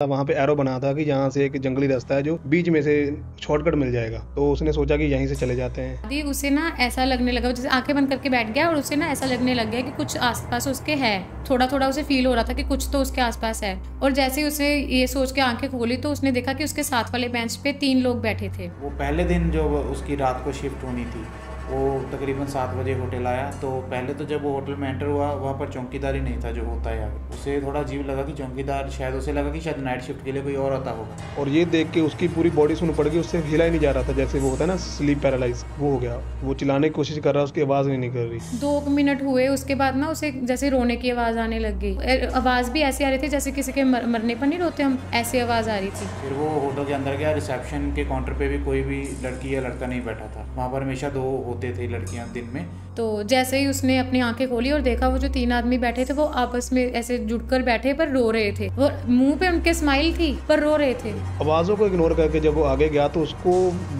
वहाँ पे एरो बना था कि यहाँ से एक जंगली रास्ता है जो बीच में से शॉर्टकट मिल जाएगा, तो उसने सोचा कि यहीं से चले जाते हैं। दी उसे ना ऐसा लगने लगा, जैसे आंखें बंद करके बैठ गया और उसे ना ऐसा लगने लग गया कि कुछ आसपास उसके है। थोड़ा थोड़ा उसे फील हो रहा था कि कुछ तो उसके आसपास है। और जैसे ही उसे ये सोच के आंखें खोली तो उसने देखा कि उसके साथ वाले बेंच पे 3 लोग बैठे थे। वो पहले दिन जो उसकी रात को शिफ्ट होनी थी, वो तकरीबन 7 बजे होटल आया। तो पहले तो जब वो होटल में एंटर हुआ, वहाँ पर चौकीदार ही नहीं था जो होता है आगे। उसे थोड़ा अजीब लगा कि चौकीदार, शायद उसे लगा कि शायद नाइट शिफ्ट के लिए कोई और आता होगा। और ये देख के उसकी पूरी बॉडी सुन पड़ गई, उससे हिला ही नहीं जा रहा था, जैसे वो होता है ना स्लीप पैरालाइज, वो हो गया। वो चिल्लाने की कोशिश कर रहा है, उसकी आवाज़ नहीं निकल रही। 2 मिनट हुए उसके बाद ना उसे जैसे रोने की आवाज़ आने लग गई। आवाज़ भी ऐसी आ रही थी जैसे किसी के मरने पर नहीं रोते हम, ऐसी आवाज़ आ रही थी। फिर वो होटल के अंदर गया। रिसेप्शन के काउंटर पे भी कोई भी लड़की या लड़का नहीं बैठा था। वहाँ पर हमेशा 2 होते थे लड़कियाँ दिन में। तो जैसे ही उसने अपनी आंखें खोली और देखा वो जो 3 आदमी बैठे थे वो आपस में ऐसे जुड़कर बैठे पर रो रहे थे। वो मुंह पे उनके स्माइल थी पर रो रहे थे। आवाज़ों को इग्नोर करके जब वो आगे गया तो उसको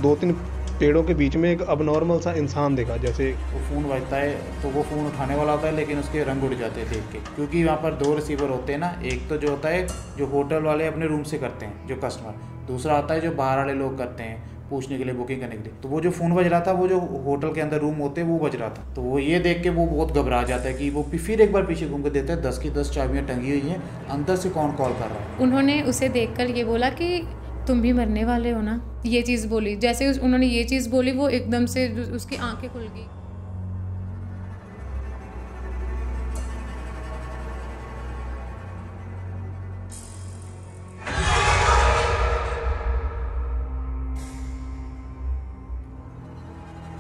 2-3 पेड़ों के बीच में एक अबनॉर्मल सा इंसान देखा। जैसे वो फ़ोन बजता है तो वो फ़ोन उठाने वाला होता है, लेकिन उसके रंग उड़ जाते हैं देख के। क्योंकि वहाँ पर 2 रिसीवर होते हैं ना। एक तो जो होता है जो होटल वाले अपने रूम से करते हैं जो कस्टमर, दूसरा होता है जो बाहर वाले लोग करते हैं पूछने के लिए, बुकिंग करने के लिए। तो वो जो फ़ोन बज रहा था, वो जो होटल के अंदर रूम होते हैं वो बज रहा था। तो वो ये देख के वो बहुत घबरा जाता है कि वो फिर एक बार पीछे घूम के देखता है 10 की 10 चाबियाँ टंगी हुई हैं, अंदर से कौन कॉल कर रहा है। उन्होंने उसे देखकर ये बोला कि तुम भी मरने वाले हो ना, ये चीज़ बोली। जैसे उन्होंने ये चीज़ बोली वो एकदम से उसकी आंखें खुल गई।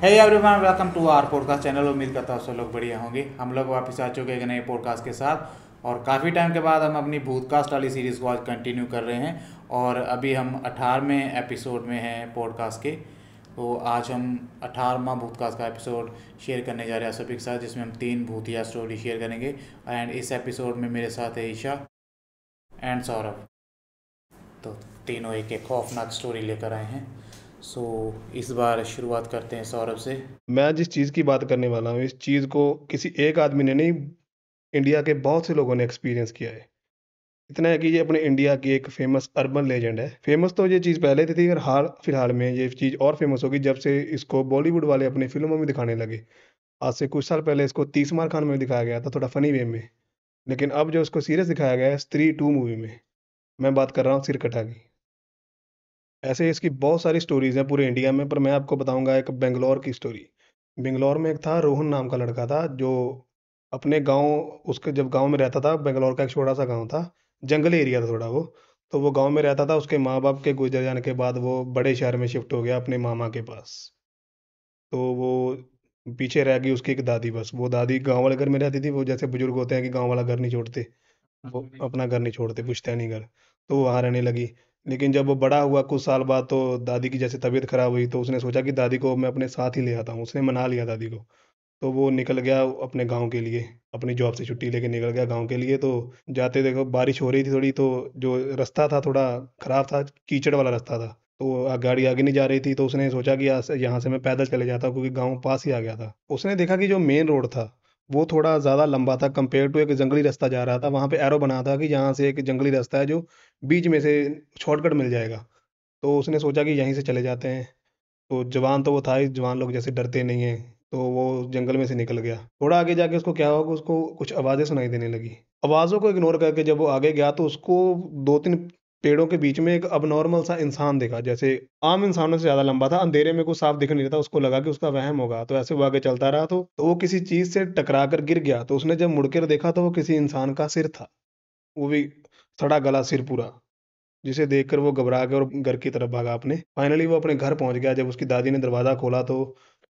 Hey everyone, welcome to our podcast channel. उम्मीद करता हूँ सब लोग बढ़िया होंगे। हम लोग वापस आ चुके हैं एक नए पॉडकास्ट के साथ, और काफ़ी टाइम के बाद हम अपनी भूतकास्ट वाली सीरीज़ को आज कंटिन्यू कर रहे हैं। और अभी हम 18वें एपिसोड में हैं पॉडकास्ट के। तो आज हम 18वां भूतकास्ट का एपिसोड शेयर करने जा रहे हैं सभी के साथ, जिसमें हम 3 भूतिया स्टोरी शेयर करेंगे। एंड इस एपिसोड में मेरे साथ है ईशा एंड सौरभ। तो तीनों एक एक खौफनाक स्टोरी लेकर आए हैं। सो इस बार शुरुआत करते हैं सौरभ से। मैं जिस चीज़ की बात करने वाला हूँ, इस चीज़ को किसी एक आदमी ने नहीं, इंडिया के बहुत से लोगों ने एक्सपीरियंस किया है। इतना है कि ये अपने इंडिया की एक फेमस अर्बन लेजेंड है। फेमस तो ये चीज़ पहले थी और हाल फिलहाल में ये चीज़ और फेमस होगी जब से इसको बॉलीवुड वाले अपनी फिल्मों में दिखाने लगे। आज से कुछ साल पहले इसको तीसमार खान में दिखाया गया था, थोड़ा फनी वे में। लेकिन अब जो इसको सीरियस दिखाया गया है स्त्री 2 मूवी में। मैं बात कर रहा हूँ सिरकटा की। ऐसे इसकी बहुत सारी स्टोरीज़ हैं पूरे इंडिया में, पर मैं आपको बताऊँगा एक बेंगलौर की स्टोरी। बेंगलौर में एक था रोहन नाम का लड़का था, जो अपने गाँव, उसके जब गाँव में रहता था, बेंगलौर का एक छोटा-सा गाँव था, जंगली एरिया था थोड़ा वो। तो वो गाँव में रहता था, उसके माँ-बाप के गुज़र जाने के बाद वो बड़े शहर में शिफ्ट हो गया अपने मामा के पास। तो वो पीछे रह गई उसकी एक दादी बस। वो दादी गाँव वाले घर में रहती थी, वो जैसे बुजुर्ग होते हैं कि गाँव वाला घर नहीं छोड़ते, वो अपना घर नहीं छोड़ते, पुश्तैनी घर। तो वो वहाँ रहने लगी। लेकिन जब वो बड़ा हुआ कुछ साल बाद, तो दादी की जैसे तबीयत खराब हुई, तो उसने सोचा कि दादी को मैं अपने साथ ही ले आता हूँ। उसने मना लिया दादी को। तो वो निकल गया अपने गाँव के लिए, अपनी जॉब से छुट्टी लेके निकल गया गाँव के लिए। तो जाते देखो बारिश हो रही थी थोड़ी, तो जो रास्ता था थोड़ा खराब था, कीचड़ वाला रास्ता था। तो गाड़ी आगे नहीं जा रही थी, तो उसने सोचा कि यहाँ से मैं पैदल चले जाता हूँ, क्योंकि गाँव पास ही आ गया था। उसने देखा कि जो मेन रोड था वो थोड़ा ज़्यादा लंबा था कंपेयर टू एक जंगली रास्ता जा रहा था। वहाँ पे एरो बना था कि यहाँ से एक जंगली रास्ता है जो बीच में से शॉर्टकट मिल जाएगा। तो उसने सोचा कि यहीं से चले जाते हैं। तो जवान तो वो था ही, जवान लोग जैसे डरते नहीं हैं। तो वो जंगल में से निकल गया। थोड़ा आगे जाके उसको क्या हुआ कि उसको कुछ आवाज़ें सुनाई देने लगी। आवाज़ों को इग्नोर करके जब वो आगे गया तो उसको 2-3 पेड़ों के बीच में एक अबनॉर्मल सा इंसान देखा। जैसे आम इंसानों से ज़्यादा लंबा था, अंधेरे में कुछ साफ दिख नहीं रहा था। उसको लगा कि उसका वहम होगा, तो ऐसे वो आगे चलता रहा। तो वो किसी चीज़ से टकरा कर गिर गया। तो उसने जब मुड़ कर देखा तो वो किसी इंसान का सिर था, वो भी सड़ा गला सिर पूरा, जिसे देखकर वो घबरा गया और घर की तरफ भागा अपने। फाइनली वो अपने घर पहुंच गया। जब उसकी दादी ने दरवाज़ा खोला तो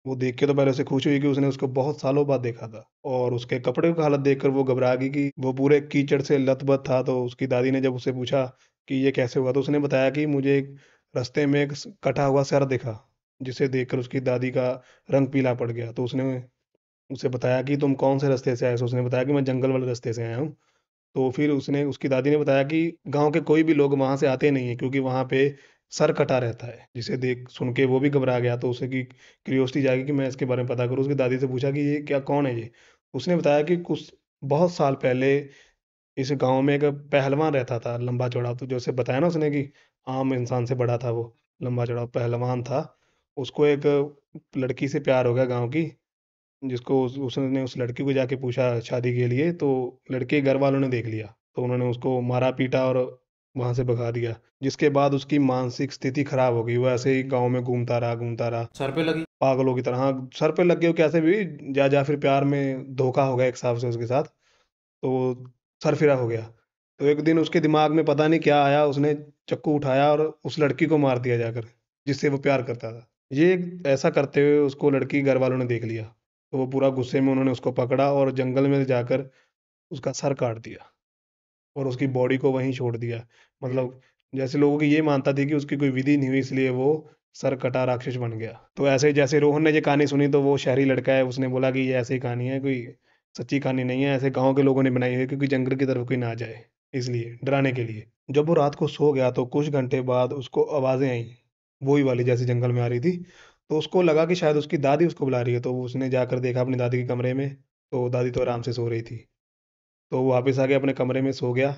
वो देख के तो पहले उसे खुश हुई कि उसने उसको बहुत सालों बाद देखा था। और उसके कपड़े की हालत देखकर वो घबरा गई कि वो पूरे कीचड़ से लथपथ था। तो उसकी दादी ने जब उससे पूछा कि ये कैसे हुआ, तो उसने बताया कि मुझे एक रास्ते में एक कटा हुआ सर दिखा, जिसे देखकर उसकी दादी का रंग पीला पड़ गया। तो उसने उसे बताया कि तुम कौन से रास्ते से आए हो? उसने बताया कि मैं जंगल वाले रास्ते से आया हूँ। तो फिर उसने, उसकी दादी ने बताया कि गाँव के कोई भी लोग वहाँ से आते नहीं हैं, क्योंकि वहाँ पे सर कटा रहता है। जिसे देख सुन के वो भी घबरा गया। तो उसे की क्यूरियोसिटी जागी कि मैं इसके बारे में पता करूँ। उसकी दादी से पूछा कि ये क्या, कौन है ये? उसने बताया कि कुछ बहुत साल पहले इस गांव में एक पहलवान रहता था, लंबा चौड़ा, तो जो उसे बताया ना उसने कि आम इंसान से बड़ा था वो, लंबा चौड़ा पहलवान था। उसको एक लड़की से प्यार हो गया गांव की, जिसको उसने उस लड़की को जाके पूछा शादी के लिए, तो लड़के के घर वालों ने देख लिया, तो उन्होंने उसको मारा पीटा और वहां से भगा दिया। जिसके बाद उसकी मानसिक स्थिति खराब हो गई, वो ऐसे ही गांव में घूमता रहा सर पे लगी। पागलों की तरह। हाँ, सर पे लग गया कैसे भी, जा फिर प्यार में धोखा हो गया एक हिसाब से उसके साथ, तो सरफिरा हो गया। तो एक दिन उसके दिमाग में पता नहीं क्या आया, उसने चाकू उठाया और उस लड़की को मार दिया जाकर, जिससे वो प्यार करता था। ये ऐसा करते हुए उसको लड़की घर वालों ने देख लिया, तो वो पूरा गुस्से में उन्होंने उसको पकड़ा और जंगल में जाकर उसका सर काट दिया और उसकी बॉडी को वहीं छोड़ दिया। मतलब जैसे लोगों की ये मानता थी कि उसकी कोई विधि नहीं हुई, इसलिए वो सर कटा राक्षस बन गया। तो ऐसे ही जैसे रोहन ने ये कहानी सुनी, तो वो शहरी लड़का है, उसने बोला कि ये ऐसी ही कहानी है, कोई सच्ची कहानी नहीं है, ऐसे गांव के लोगों ने बनाई है क्योंकि जंगल की तरफ कोई ना जाए, इसलिए डराने के लिए। जब वो रात को सो गया तो कुछ घंटे बाद उसको आवाजें आई, वही वाली जैसे जंगल में आ रही थी। तो उसको लगा कि शायद उसकी दादी उसको बुला रही है, तो उसने जाकर देखा अपनी दादी के कमरे में, तो दादी तो आराम से सो रही थी। तो वो वापस आ गया अपने कमरे में, सो गया।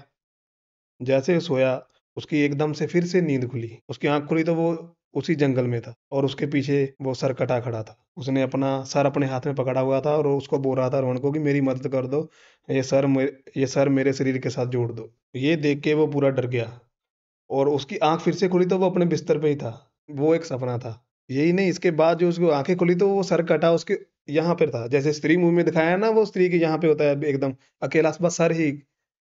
जैसे ही सोया, उसकी एकदम से फिर से नींद खुली, उसकी आंख खुली तो वो उसी जंगल में था और उसके पीछे वो सर कटा खड़ा था। उसने अपना सर अपने हाथ में पकड़ा हुआ था और उसको बोल रहा था रोहन को कि मेरी मदद कर दो, ये सर मेरे शरीर के साथ जोड़ दो। ये देख के वो पूरा डर गया और उसकी आंख फिर से खुली तो वो अपने बिस्तर पे ही था। वो एक सपना था। यही नहीं, इसके बाद जो उसको आंखें खुली तो वो सर कटा उसके यहाँ पर था, जैसे स्त्री मूवी में दिखाया है ना, वो स्त्री के यहाँ पे होता है एकदम अकेला, बस सर ही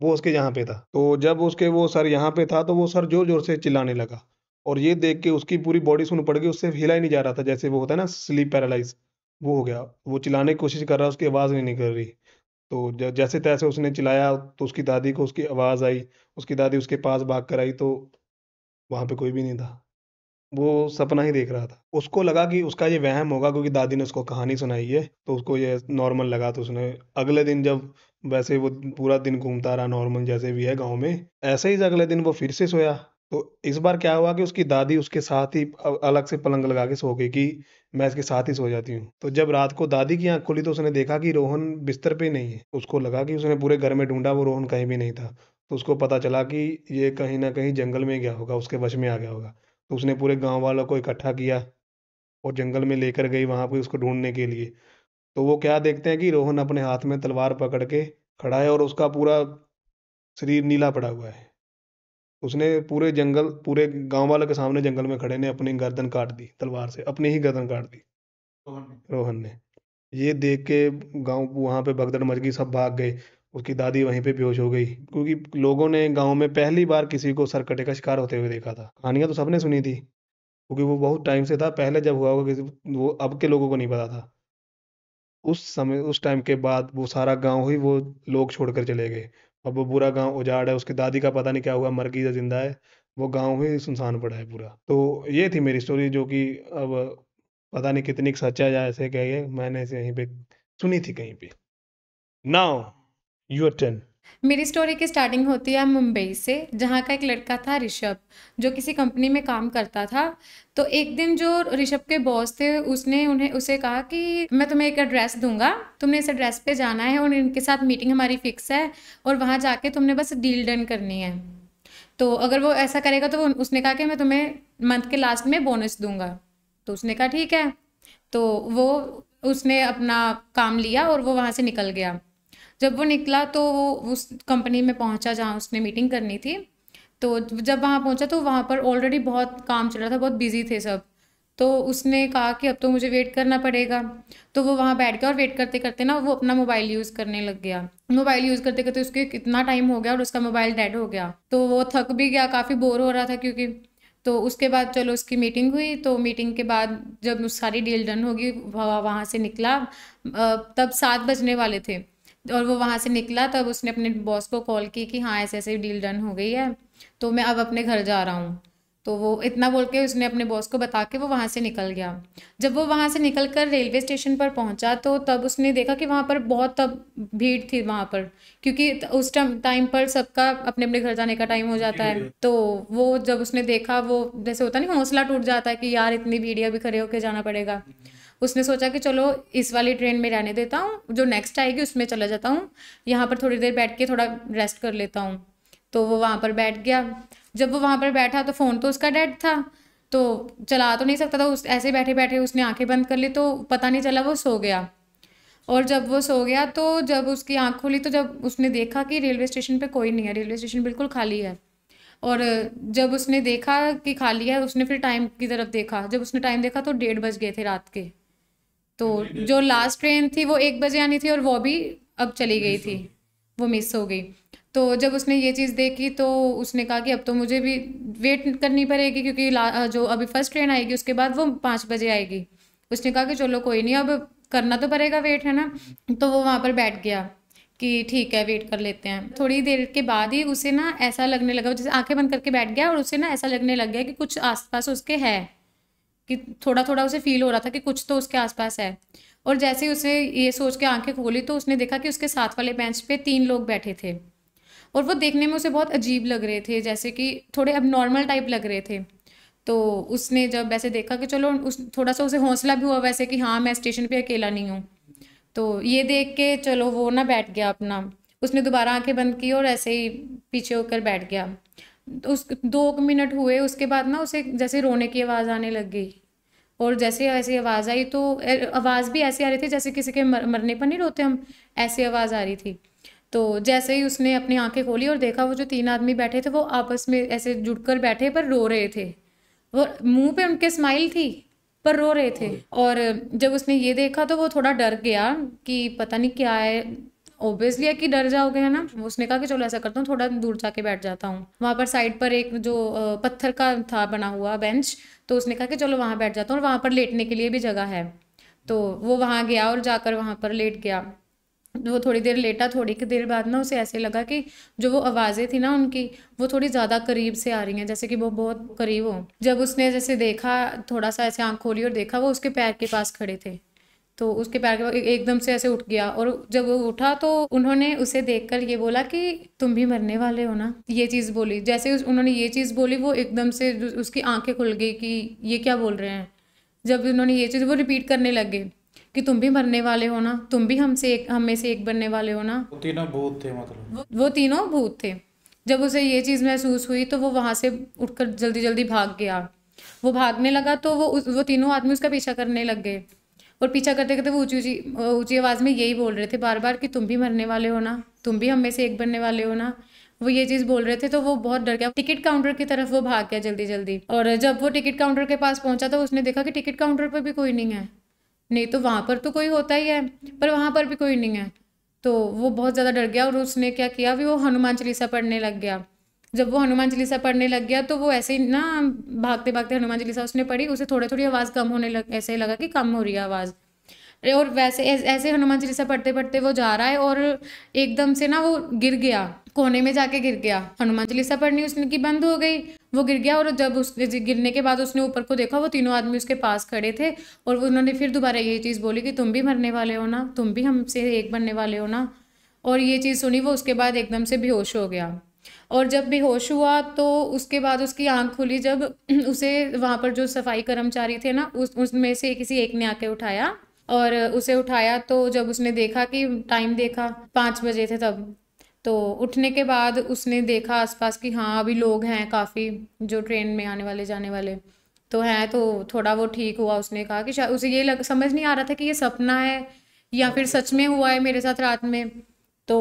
वो उसके यहाँ पे था। तो जब उसके वो सर यहाँ पे था तो वो सर जोर जोर से चिल्लाने लगा और ये देख के उसकी पूरी बॉडी सुन्न पड़ गई, उससे हिला ही नहीं जा रहा था, जैसे वो होता है ना स्लीप पैरालाइज, वो हो गया। वो चिल्लाने की कोशिश कर रहा, उसकी आवाज़ नहीं निकल रही। तो जैसे तैसे उसने चिल्लाया तो उसकी दादी को उसकी आवाज़ आई, उसकी दादी उसके पास भाग कर आई, तो वहाँ पे कोई भी नहीं था। वो सपना ही देख रहा था। उसको लगा कि उसका ये वहम होगा क्योंकि दादी ने उसको कहानी सुनाई है, तो उसको ये नॉर्मल लगा। तो उसने अगले दिन जब, वैसे वो पूरा दिन घूमता रहा नॉर्मल जैसे भी है गांव में, ऐसे ही अगले दिन वो फिर से सोया। तो इस बार क्या हुआ कि उसकी दादी उसके साथ ही अलग से पलंग लगा के सो गई कि मैं इसके साथ ही सो जाती हूँ। तो जब रात को दादी की आंख खुली तो उसने देखा कि रोहन बिस्तर पे नहीं है। उसको लगा कि उसने पूरे घर में ढूंढा, वो रोहन कहीं भी नहीं था। तो उसको पता चला कि ये कहीं ना कहीं जंगल में गया होगा, उसके वश में आ गया होगा। तो उसने पूरे गांव वालों को इकट्ठा किया और जंगल में लेकर गई वहां पे उसको ढूंढने के लिए। तो वो क्या देखते हैं कि रोहन अपने हाथ में तलवार पकड़ के खड़ा है और उसका पूरा शरीर नीला पड़ा हुआ है। उसने पूरे गांव वालों के सामने जंगल में खड़े ने अपनी गर्दन काट दी तलवार से, अपनी ही गर्दन काट दी रोहन ने। ये देख के गांव वहां पे भगदड़ मच गई, सब भाग गए। उसकी दादी वहीं पे बेहोश हो गई क्योंकि लोगों ने गांव में पहली बार किसी को सरकटे का शिकार होते हुए देखा था। कहानियां तो सबने सुनी थी क्योंकि वो बहुत टाइम से था, पहले जब हुआ होगा किसी, वो अब के लोगों को नहीं पता था। उस समय उस टाइम के बाद वो सारा गांव ही वो लोग छोड़कर चले गए। अब वो पूरा गांव उजाड़ है, उसकी दादी का पता नहीं क्या हुआ, मर गई या जिंदा है। वो गांव ही सुनसान पड़ा है पूरा। तो ये थी मेरी स्टोरी, जो कि अब पता नहीं कितनी सच्चा है या ऐसे कहिए, मैंने इसे यहीं पे सुनी थी कहीं पे। Now your turn. मेरी स्टोरी की स्टार्टिंग होती है मुंबई से, जहाँ का एक लड़का था ऋषभ, जो किसी कंपनी में काम करता था। तो एक दिन जो ऋषभ के बॉस थे उसने उसे कहा कि मैं तुम्हें एक एड्रेस दूंगा, तुमने इस एड्रेस पे जाना है और इनके साथ मीटिंग हमारी फिक्स है और वहाँ जाके तुमने बस डील डन करनी है। तो अगर वो ऐसा करेगा तो उसने कहा कि मैं तुम्हें मंथ के लास्ट में बोनस दूंगा। तो उसने कहा ठीक है। तो वो उसने अपना काम लिया और वो वहाँ से निकल गया। जब वो निकला तो वो उस कंपनी में पहुंचा जहाँ उसने मीटिंग करनी थी। तो जब वहाँ पहुंचा तो वहाँ पर ऑलरेडी बहुत काम चल रहा था, बहुत बिजी थे सब। तो उसने कहा कि अब तो मुझे वेट करना पड़ेगा। तो वो वहाँ बैठ गया और वेट करते करते ना वो अपना मोबाइल यूज़ करने लग गया। मोबाइल यूज़ करते करते उसके कितना टाइम हो गया और उसका मोबाइल डेड हो गया। तो वो थक भी गया, काफ़ी बोर हो रहा था क्योंकि। तो उसके बाद चलो उसकी मीटिंग हुई। तो मीटिंग के बाद जब सारी डील डन होगी वहाँ से निकला, तब 7 बजने वाले थे। और वो वहाँ से निकला तब उसने अपने बॉस को कॉल की कि हाँ ऐसे ऐसे डील डन हो गई है, तो मैं अब अपने घर जा रहा हूँ। तो वो इतना बोल के उसने अपने बॉस को बता के वो वहाँ से निकल गया। जब वो वहाँ से निकल कर रेलवे स्टेशन पर पहुँचा तो तब उसने देखा कि वहाँ पर बहुत तब भीड़ थी वहाँ पर, क्योंकि उस टाइम पर सबका अपने अपने घर जाने का टाइम हो जाता है। तो वो जब उसने देखा, वो जैसे होता नहीं, हौसला टूट जाता है कि यार इतनी भीड़ है, अभी खड़े होके जाना पड़ेगा। उसने सोचा कि चलो इस वाली ट्रेन में रहने देता हूँ, जो नेक्स्ट आएगी उसमें चला जाता हूँ, यहाँ पर थोड़ी देर बैठ के थोड़ा रेस्ट कर लेता हूँ। तो वो वहाँ पर बैठ गया। जब वो वहाँ पर बैठा तो फ़ोन तो उसका डेड था, तो चला तो नहीं सकता था। उस ऐसे बैठे बैठे उसने आंखें बंद कर ली, तो पता नहीं चला वो सो गया। और जब वो सो गया तो जब उसकी आँख खुली तो जब उसने देखा कि रेलवे स्टेशन पे कोई नहीं है, रेलवे स्टेशन बिल्कुल खाली है। और जब उसने देखा कि खाली है, उसने फिर टाइम की तरफ देखा। जब उसने टाइम देखा तो 1:30 बज गए थे रात के। तो जो लास्ट ट्रेन थी वो 1 बजे आनी थी और वो भी अब चली गई थी, वो मिस हो गई। तो जब उसने ये चीज़ देखी तो उसने कहा कि अब तो मुझे भी वेट करनी पड़ेगी, क्योंकि जो अभी फर्स्ट ट्रेन आएगी उसके बाद वो 5 बजे आएगी। उसने कहा कि चलो कोई नहीं, अब करना तो पड़ेगा वेट, है ना। तो वो वहाँ पर बैठ गया कि ठीक है वेट कर लेते हैं। थोड़ी देर के बाद ही उसे ना ऐसा लगने लगा, जैसे आंखें बंद करके बैठ गया और उसे ना ऐसा लगने लग गया कि कुछ आसपास उसके है, कि थोड़ा थोड़ा उसे फील हो रहा था कि कुछ तो उसके आसपास है। और जैसे ही उसे ये सोच के आंखें खोली तो उसने देखा कि उसके साथ वाले बेंच पे 3 लोग बैठे थे, और वो देखने में उसे बहुत अजीब लग रहे थे, जैसे कि थोड़े अब नॉर्मल टाइप लग रहे थे। तो उसने जब वैसे देखा कि चलो उस थोड़ा सा उसे हौसला भी हुआ वैसे कि हाँ मैं स्टेशन पे अकेला नहीं हूँ। तो ये देख के चलो वो ना बैठ गया अपना। उसने दोबारा आंखें बंद की और ऐसे ही पीछे होकर बैठ गया। तो उस 2 मिनट हुए उसके बाद ना उसे जैसे रोने की आवाज़ आने लग गई। और जैसे ऐसी आवाज़ आई तो आवाज़ भी ऐसी आ रही थी जैसे किसी के मरने पर नहीं रोते हम, ऐसी आवाज़ आ रही थी। तो जैसे ही उसने अपनी आंखें खोली और देखा वो जो 3 आदमी बैठे थे वो आपस में ऐसे जुड़कर बैठे पर रो रहे थे। वो मुंह पे उनके स्माइल थी पर रो रहे थे। और जब उसने ये देखा तो वो थोड़ा डर गया कि पता नहीं क्या है। ऑब्वियसली है कि डर जाओगे, है ना। उसने कहा कि चलो ऐसा करता हूँ थोड़ा दूर जाके बैठ जाता हूँ। वहाँ पर साइड पर एक जो पत्थर का था बना हुआ बेंच, तो उसने कहा कि चलो वहाँ बैठ जाता हूँ और वहाँ पर लेटने के लिए भी जगह है। तो वो वहाँ गया और जाकर वहाँ पर लेट गया। वो थोड़ी देर लेटा, थोड़ी की देर बाद ना उसे ऐसे लगा कि जो वो आवाज़ें थी ना उनकी, वो थोड़ी ज़्यादा करीब से आ रही हैं, जैसे कि वो बहुत करीब हो। जब उसने जैसे देखा, थोड़ा सा ऐसे आंख खोली और देखा, वो उसके पैर के पास खड़े थे। तो उसके पैर के पास एकदम से ऐसे उठ गया, और जब वो उठा तो उन्होंने उसे देखकर ये बोला कि तुम भी मरने वाले हो ना, ये चीज़ बोली। जैसे उन्होंने ये चीज़ बोली वो एकदम से उसकी आंखें खुल गई कि ये क्या बोल रहे हैं। जब उन्होंने ये चीज़ वो रिपीट करने लगे कि तुम भी मरने वाले हो ना, तुम भी हम में से एक बनने वाले हो ना। वो तीनों भूत थे मतलब? वो तीनों भूत थे। जब उसे ये चीज़ महसूस हुई तो वो वहाँ से उठकर जल्दी जल्दी भाग गया। वो भागने लगा तो वो तीनों आदमी उसका पीछा करने लग गए, और पीछा करते करते वो ऊंची ऊंची ऊंची आवाज़ में यही बोल रहे थे बार बार कि तुम भी मरने वाले हो ना, तुम भी हम में से एक बनने वाले हो ना। वो ये चीज़ बोल रहे थे तो वो बहुत डर गया। टिकट काउंटर की तरफ वो भाग गया जल्दी जल्दी। और जब वो टिकट काउंटर के पास पहुंचा तो उसने देखा कि टिकट काउंटर पर भी कोई नहीं है। नहीं तो वहाँ पर तो कोई होता ही है, पर वहाँ पर भी कोई नहीं है। तो वो बहुत ज़्यादा डर गया और उसने क्या किया, भी वो हनुमान चालीसा पढ़ने लग गया। जब वो हनुमान चालीसा पढ़ने लग गया तो वो ऐसे ही ना भागते भागते हनुमान चालीसा उसने पढ़ी। उसे थोड़ी थोड़ी आवाज़ कम होने लग, ऐसे ही लगा कि कम हो रही है आवाज़। और वैसे ऐसे हनुमान चालीसा पढ़ते पढ़ते वो जा रहा है और एकदम से ना वो गिर गया, कोने में जाके गिर गया। हनुमान चालीसा पढ़नी उसने की बंद हो गई, वो गिर गया। और जब उस गिरने के बाद उसने ऊपर को देखा, वो तीनों आदमी उसके पास खड़े थे, और वो उन्होंने फिर दोबारा ये चीज़ बोली कि तुम भी मरने वाले हो ना, तुम भी हमसे एक बनने वाले हो ना। और ये चीज़ सुनी वो उसके बाद एकदम से बेहोश हो गया। और जब बेहोश हुआ तो उसके बाद उसकी आंख खुली जब उसे वहाँ पर जो सफाई कर्मचारी थे ना उसमें से किसी एक ने आके उठाया, और उसे उठाया तो जब उसने देखा कि टाइम देखा 5 बजे थे तब। तो उठने के बाद उसने देखा आसपास कि हाँ अभी लोग हैं काफ़ी, जो ट्रेन में आने वाले जाने वाले तो हैं। तो थोड़ा वो ठीक हुआ। उसने कहा कि शायद उसे ये समझ नहीं आ रहा था कि ये सपना है या फिर सच में हुआ है मेरे साथ रात में। तो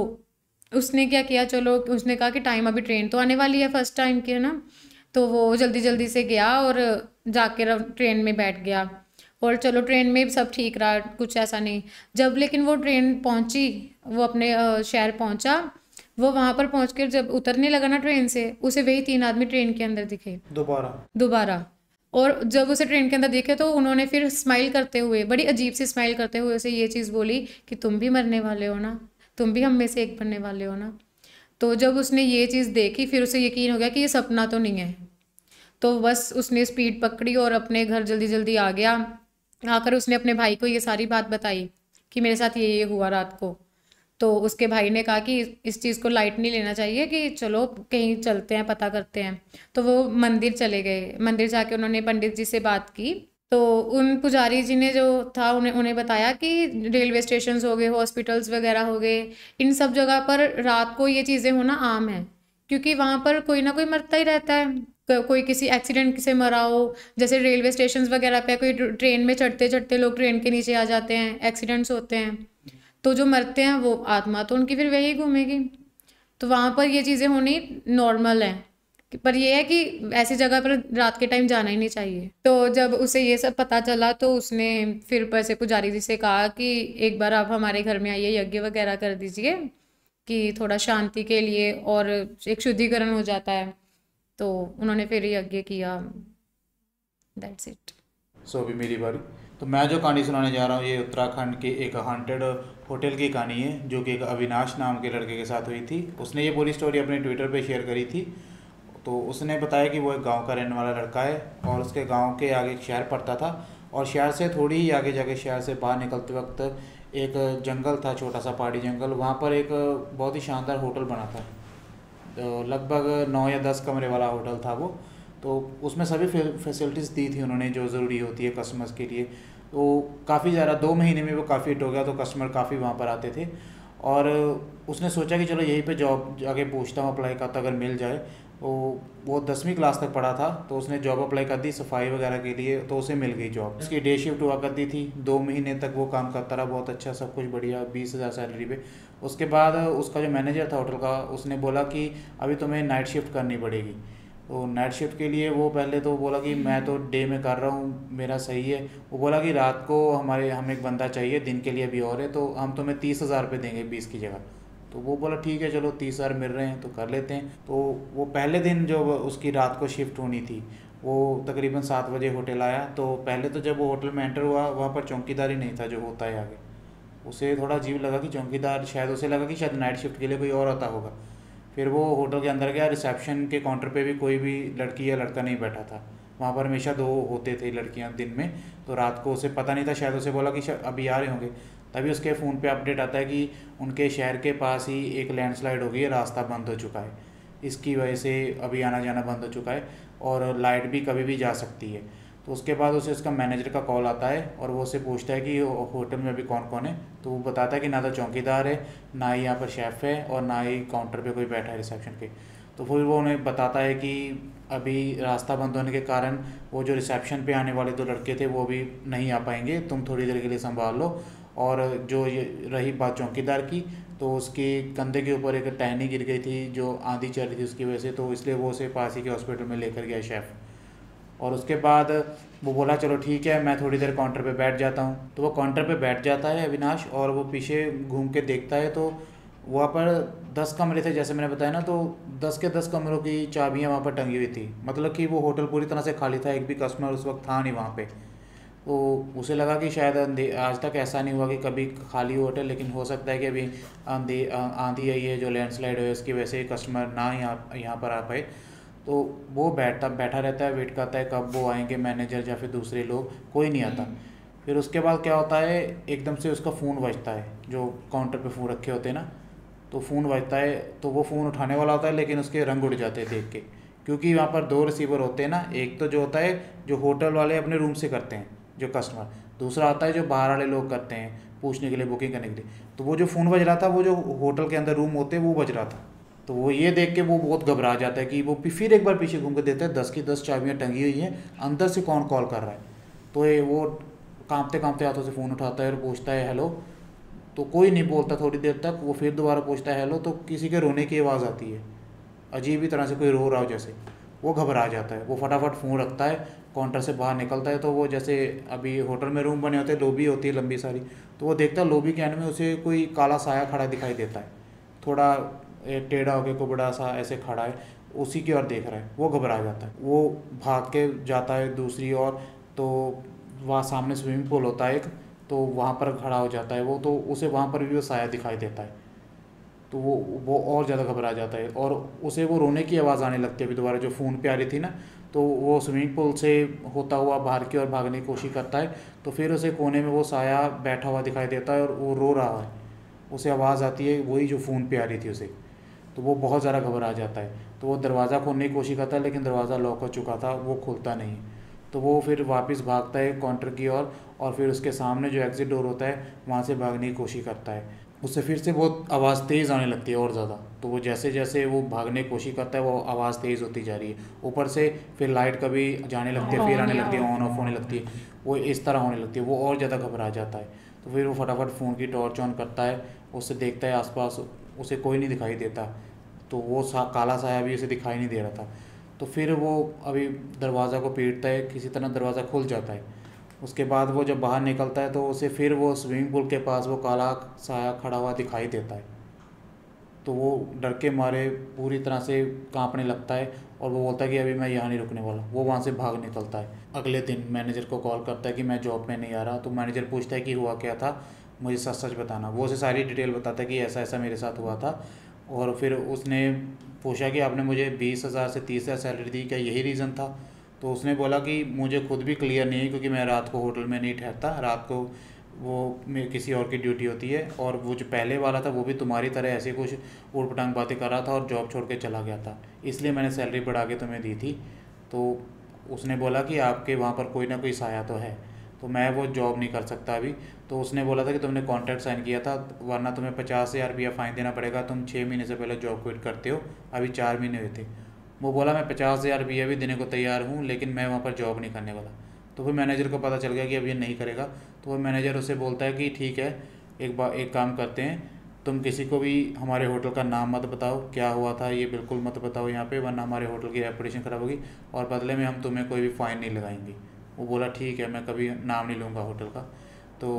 उसने क्या किया, चलो उसने कहा कि टाइम अभी ट्रेन तो आने वाली है फर्स्ट टाइम की, है ना। तो वो जल्दी जल्दी से गया और जाकर ट्रेन में बैठ गया। और चलो ट्रेन में सब ठीक रहा, कुछ ऐसा नहीं। जब लेकिन वो ट्रेन पहुंची, वो अपने शहर पहुंचा, वो वहां पर पहुंच कर जब उतरने लगा ना ट्रेन से, उसे वही 3 आदमी ट्रेन के अंदर दिखे दोबारा। और जब उसे ट्रेन के अंदर दिखे तो उन्होंने फिर स्माइल करते हुए, बड़ी अजीब सी स्माइल करते हुए उसे ये चीज़ बोली कि तुम भी मरने वाले हो ना, तुम भी हम में से एक बनने वाले हो ना। तो जब उसने ये चीज़ देखी फिर उसे यकीन हो गया कि ये सपना तो नहीं है। तो बस उसने स्पीड पकड़ी और अपने घर जल्दी जल्दी आ गया। आकर उसने अपने भाई को ये सारी बात बताई कि मेरे साथ ये हुआ रात को। तो उसके भाई ने कहा कि इस चीज़ को लाइट नहीं लेना चाहिए, कि चलो कहीं चलते हैं, पता करते हैं। तो वो मंदिर चले गए। मंदिर जाके उन्होंने पंडित जी से बात की तो उन पुजारी जी ने जो था उन्हें उन्हें बताया कि रेलवे स्टेशंस हो गए, हॉस्पिटल्स वगैरह हो गए, इन सब जगह पर रात को ये चीज़ें होना आम है, क्योंकि वहाँ पर कोई ना कोई मरता ही रहता है। कोई किसी एक्सीडेंट से मरा हो, जैसे रेलवे स्टेशंस वगैरह पे कोई ट्रेन में चढ़ते चढ़ते लोग ट्रेन के नीचे आ जाते हैं, एक्सीडेंट्स होते हैं, तो जो मरते हैं वो आत्मा तो उनकी फिर वही घूमेगी। तो वहाँ पर ये चीज़ें होनी नॉर्मल है, पर ये है कि ऐसी जगह पर रात के टाइम जाना ही नहीं चाहिए। तो जब उसे ये सब पता चला तो उसने फिर पैसे पुजारी जी से कहा कि एक बार आप हमारे घर में आइए, यज्ञ वगैरह कर दीजिए कि थोड़ा शांति के लिए और एक शुद्धिकरण हो जाता है। तो उन्होंने फिर यज्ञ किया। That's it. सो अभी मेरी बारी। तो मैं जो कहानी सुनाने जा रहा हूँ ये उत्तराखंड के एक हॉन्टेड होटल की कहानी है, जो कि एक अविनाश नाम के लड़के के साथ हुई थी। उसने ये पूरी स्टोरी अपने ट्विटर पे शेयर करी थी। तो उसने बताया कि वो एक गांव का रहने वाला लड़का है और उसके गांव के आगे एक शहर पड़ता था, और शहर से थोड़ी ही आगे जाके, शहर से बाहर निकलते वक्त एक जंगल था, छोटा सा पहाड़ी जंगल। वहाँ पर एक बहुत ही शानदार होटल बना था। तो लगभग 9 या 10 कमरे वाला होटल था वो। तो उसमें सभी फैसिलिटीज़ दी थी उन्होंने जो ज़रूरी होती है कस्टमर्स के लिए। तो काफ़ी ज़्यादा 2 महीने में वो काफ़ी हिट हो गया, तो कस्टमर काफ़ी वहाँ पर आते थे। और उसने सोचा कि चलो यहीं पे जॉब जाके पूछता हूँ, अप्लाई करता, अगर मिल जाए। तो वो 10वीं क्लास तक पढ़ा था, तो उसने जॉब अप्लाई कर दी सफाई वगैरह के लिए, तो उसे मिल गई जॉब। उसकी डे शिफ्ट हुआ करती थी। 2 महीने तक वो काम करता रहा, बहुत अच्छा, सब कुछ बढ़िया, 20,000 सैलरी पे। उसके बाद उसका जो मैनेजर था होटल का, उसने बोला कि अभी तुम्हें नाइट शिफ्ट करनी पड़ेगी। तो नाइट शिफ्ट के लिए वो पहले तो बोला कि मैं तो डे में कर रहा हूँ, मेरा सही है। वो बोला कि रात को हम एक बंदा चाहिए, दिन के लिए अभी और है, तो हम तुम्हें 30,000 रुपये देंगे 20 की जगह। तो वो बोला ठीक है चलो 30,000 मिल रहे हैं तो कर लेते हैं। तो वो पहले दिन जो उसकी रात को शिफ्ट होनी थी, वो तकरीबन 7 बजे होटल आया। तो पहले तो जब वो होटल में एंटर हुआ, वहाँ पर चौकीदार ही नहीं था जो होता है आगे। उसे थोड़ा अजीब लगा कि चौकीदार, शायद उसे लगा कि शायद नाइट शिफ्ट के लिए कोई और आता होगा। फिर वो होटल के अंदर गया, रिसेप्शन के काउंटर पे भी कोई भी लड़की या लड़का नहीं बैठा था। वहाँ पर हमेशा 2 होते थे लड़कियाँ दिन में। तो रात को उसे पता नहीं था, शायद उसे बोला कि अभी आ रहे होंगे। तभी उसके फ़ोन पे अपडेट आता है कि उनके शहर के पास ही एक लैंडस्लाइड हो गई है, रास्ता बंद हो चुका है, इसकी वजह से अभी आना जाना बंद हो चुका है और लाइट भी कभी भी जा सकती है। तो उसके बाद उसे उसका मैनेजर का कॉल आता है और वो उससे पूछता है कि होटल में अभी कौन कौन है। तो वो बताता है कि ना तो चौकीदार है, ना ही यहाँ पर शेफ़ है, और ना ही काउंटर पे कोई बैठा है रिसेप्शन पे। तो फिर वो उन्हें बताता है कि अभी रास्ता बंद होने के कारण वो जो रिसेप्शन पे आने वाले 2 लड़के थे वो भी नहीं आ पाएंगे, तुम थोड़ी देर के लिए संभाल लो। और जो ये रही बात चौकीदार की, तो उसके कंधे के ऊपर एक टहनी गिर गई थी जो आंधी चल रही थी उसकी वजह से, तो इसलिए वो उसे पास ही के हॉस्पिटल में लेकर गया शेफ़। और उसके बाद वो बोला चलो ठीक है, मैं थोड़ी देर काउंटर पे बैठ जाता हूँ। तो वो काउंटर पे बैठ जाता है अविनाश, और वो पीछे घूम के देखता है तो वहाँ पर 10 कमरे थे जैसे मैंने बताया ना। तो 10 के 10 कमरों की चाबियाँ वहाँ पर टंगी हुई थी, मतलब कि वो होटल पूरी तरह से खाली था, एक भी कस्टमर उस वक्त था नहीं वहाँ पे। तो उसे लगा कि शायद आज तक ऐसा नहीं हुआ कि कभी खाली हो होटल, लेकिन हो सकता है कि अभी आंधी आई है जो लैंडस्लाइड हुई है उसकी वजह से कस्टमर ना यहाँ पर आ पाए। तो वो बैठा रहता है, वेट करता है कब वो आएंगे, मैनेजर या फिर दूसरे लोग, कोई नहीं आता। फिर उसके बाद क्या होता है, एकदम से उसका फ़ोन बजता है, जो काउंटर पे फ़ोन रखे होते हैं ना। तो फ़ोन बजता है, तो वो फ़ोन उठाने वाला होता है, लेकिन उसके रंग उड़ जाते हैं देख के, क्योंकि वहाँ पर 2 रिसीवर होते हैं ना। एक तो जो होता है जो होटल वाले अपने रूम से करते हैं जो कस्टमर, दूसरा होता है जो बाहर वाले लोग करते हैं पूछने के लिए, बुकिंग करने के लिए। तो वो जो फ़ोन बज रहा था, वो जो होटल के अंदर रूम होते हैं वो बज रहा था। तो वो ये देख के वो बहुत घबरा जाता है कि वो फिर एक बार पीछे घूम के देखता है 10 की 10 चाबियाँ टंगी हुई हैं, अंदर से कौन कॉल कर रहा है। तो ये वो कांपते कांपते हाथों से फ़ोन उठाता है और पूछता है हेलो। तो कोई नहीं बोलता थोड़ी देर तक। वो फिर दोबारा पूछता है हेलो, तो किसी के रोने की आवाज़ आती है, अजीब ही तरह से कोई रो रहा हो जैसे। वो घबरा जाता है, वो फटाफट फ़ोन रखता है, काउंटर से बाहर निकलता है। तो वो जैसे अभी होटल में रूम बने होते हैं, लॉबी होती है लंबी सारी, तो वो देखता है लॉबी के एंड में उसे कोई काला साया खड़ा दिखाई देता है, थोड़ा टेढ़ा होकर को बड़ा सा ऐसे खड़ा है, उसी की ओर देख रहा है। वो घबरा जाता है, वो भाग के जाता है दूसरी ओर। तो वहाँ सामने स्विमिंग पूल होता है एक, तो वहाँ पर खड़ा हो जाता है वो। तो उसे वहाँ पर भी वो साया दिखाई देता है। तो वो और ज़्यादा घबरा जाता है और उसे वो रोने की आवाज़ आने लगती है अभी दोबारा, जो फ़ोन पे आ रही थी ना। तो वो स्विमिंग पूल से होता हुआ बाहर की ओर भागने की कोशिश करता है। तो फिर उसे कोने में वो साया बैठा हुआ दिखाई देता है और वो रो रहा है। उसे आवाज़ आती है वही जो फ़ोन पे आ रही थी उसे। तो वो बहुत ज़्यादा घबरा जाता है। तो वो दरवाज़ा खोलने की कोशिश करता है, लेकिन दरवाज़ा लॉक हो चुका था, वो खुलता नहीं। तो वो फिर वापस भागता है काउंटर की ओर और फिर उसके सामने जो एग्जिट डोर होता है वहाँ से भागने की कोशिश करता है। उससे फिर से बहुत आवाज़ तेज़ आने लगती है और ज़्यादा। तो वो जैसे जैसे वो भागने की कोशिश करता है वो आवाज़ तेज़ होती जा रही है। ऊपर से फिर लाइट कभी जाने लगती है, फिर आने लगती है, ऑन ऑफ होने लगती है, वो इस तरह होने लगती है। वो और ज़्यादा घबरा जाता है। तो फिर वो फटाफट फ़ोन की टॉर्च ऑन करता है, उससे देखता है आसपास, उसे कोई नहीं दिखाई देता। तो वो काला साया भी उसे दिखाई नहीं दे रहा था। तो फिर वो अभी दरवाज़ा को पीटता है, किसी तरह दरवाज़ा खुल जाता है। उसके बाद वो जब बाहर निकलता है तो उसे फिर वो स्विमिंग पूल के पास वो काला साया खड़ा हुआ दिखाई देता है। तो वो डर के मारे पूरी तरह से कांपने लगता है और वो बोलता है कि अभी मैं यहाँ नहीं रुकने वाला। वो वहाँ से भाग निकलता है। अगले दिन मैनेजर को कॉल करता है कि मैं जॉब पे नहीं आ रहा। तो मैनेजर पूछता है कि हुआ क्या था, मुझे सच सच बताना। वो उसे सारी डिटेल बताता है कि ऐसा ऐसा मेरे साथ हुआ था। और फिर उसने पूछा कि आपने मुझे 20,000 से 30,000 सैलरी दी, क्या यही रीज़न था? तो उसने बोला कि मुझे खुद भी क्लियर नहीं है, क्योंकि मैं रात को होटल में नहीं ठहरता, रात को वो किसी और की ड्यूटी होती है। और वो जो पहले वाला था वो भी तुम्हारी तरह ऐसे कुछ ऊट पटांग बातें कर रहा था और जॉब छोड़ के चला गया था, इसलिए मैंने सैलरी बढ़ा के तुम्हें दी थी। तो उसने बोला कि आपके वहाँ पर कोई ना कोई साया तो है, तो मैं वो जॉब नहीं कर सकता अभी। तो उसने बोला था कि तुमने कॉन्ट्रैक्ट साइन किया था, वरना तुम्हें 50,000 रुपया फ़ाइन देना पड़ेगा, तुम 6 महीने से पहले जॉब क्विट करते हो, अभी 4 महीने हुए थे। वो बोला मैं 50,000 रुपया भी देने को तैयार हूँ, लेकिन मैं वहाँ पर जॉब नहीं करने वाला। तो फिर मैनेजर को पता चल गया कि अब ये नहीं करेगा। तो वो मैनेजर उसे बोलता है कि ठीक है, एक काम करते हैं, तुम किसी को भी हमारे होटल का नाम मत बताओ, क्या हुआ था ये बिल्कुल मत बताओ यहाँ पे, वरना हमारे होटल की रेपुटेशन ख़राब होगी और बदले में हम तुम्हें कोई भी फ़ाइन नहीं लगाएंगे। वो बोला ठीक है, मैं कभी नाम नहीं लूँगा होटल का। तो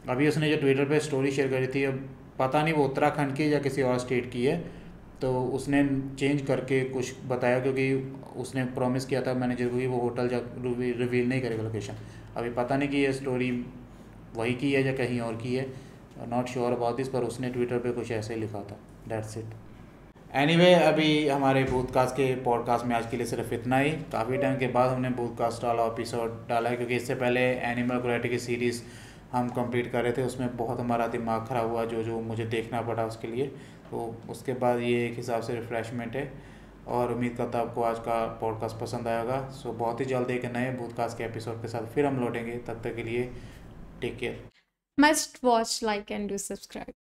अभी उसने जो ट्विटर पे स्टोरी शेयर करी थी, अब पता नहीं वो उत्तराखंड की या किसी और स्टेट की है, तो उसने चेंज करके कुछ बताया, क्योंकि उसने प्रॉमिस किया था मैनेजर को कि वो होटल रिवील नहीं करेगा लोकेशन। अभी पता नहीं कि ये स्टोरी वही की है या कहीं और की है, नॉट श्योर अबाउट दिस, पर उसने ट्विटर पे कुछ ऐसे ही लिखा था। That's it. एनीवे, अभी हमारे भूतकास्ट के पॉडकास्ट में आज के लिए सिर्फ इतना ही। काफ़ी टाइम के बाद हमने भूतकास्ट वाला एपिसोड डाला है, क्योंकि इससे पहले एनिमल क्रुएल्टी की सीरीज़ हम कंप्लीट कर रहे थे, उसमें बहुत हमारा दिमाग ख़राब हुआ, जो मुझे देखना पड़ा उसके लिए। तो उसके बाद ये एक हिसाब से रिफ़्रेशमेंट है, और उम्मीद करता हूँ आपको आज का पॉडकास्ट पसंद आएगा। सो बहुत ही जल्द एक नए भूतकास्ट के एपिसोड के साथ फिर हम लौटेंगे। तब तक के लिए take care. Must watch, like, and do subscribe.